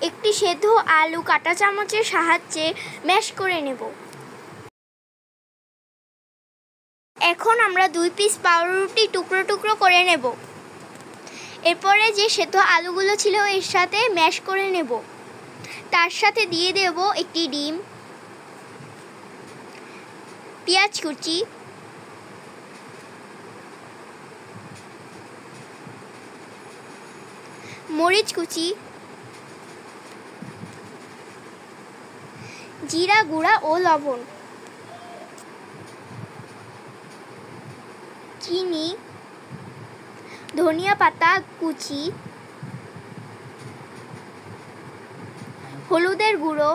একটি সেদ্ধ আলু কাঁটা চামচের সাহায্যে ম্যাশ করে নেব। এখন আমরা 2 পিস পাউরুটি টুকরো টুকরো করে নেব। এরপরে যে সেদ্ধ আলুগুলো ছিল এর সাথে ম্যাশ করে নেব। তার সাথে দিয়ে দেব একটি ডিম, পেঁয়াজ কুচি, মরিচ কুচি, জিরা গুঁড়া ও লবণ, চিনি, ধনিয়া পাতা কুচি, হলুদের গুঁড়ো।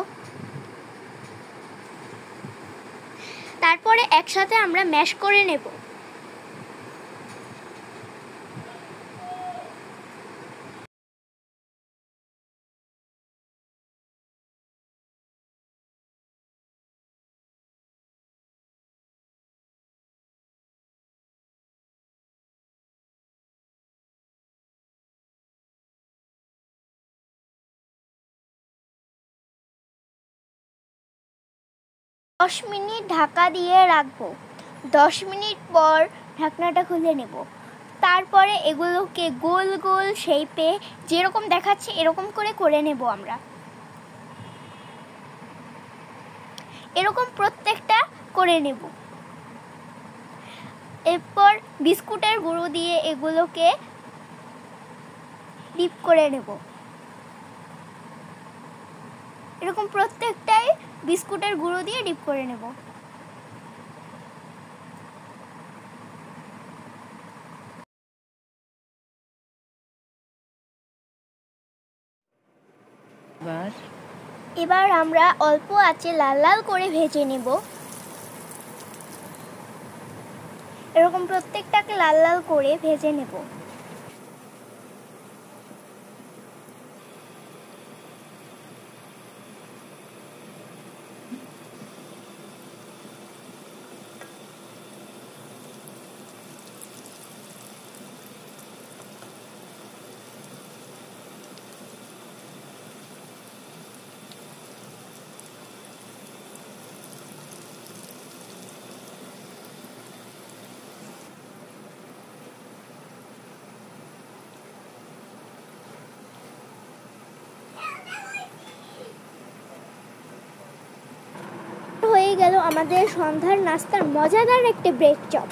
তারপরে একসাথে আমরা ম্যাশ করে নেব। দশ মিনিট ঢাকা দিয়ে রাখবো। 10 মিনিট পর ঢাকনাটা খুলে নেব। তারপরে এগুলোকে গোল গোল শেপে যেরকম দেখাচ্ছে এরকম করে নেব আমরা। এরকম প্রত্যেকটা করে নেব। এরপর বিস্কুটের গুঁড়ো দিয়ে এগুলোকে ডিপ করে নেব। এরকম প্রত্যেকটাই বিস্কুটের গুঁড়ো দিয়ে ডিপ করে নেব। এবার আমরা অল্প আঁচে লাল লাল করে ভেজে নেব। এরকম প্রত্যেকটাকে লাল লাল করে ভেজে নেব। হয়ে গেল আমাদের সন্ধ্যার নাস্তার মজাদার একটা ব্রেড চপ।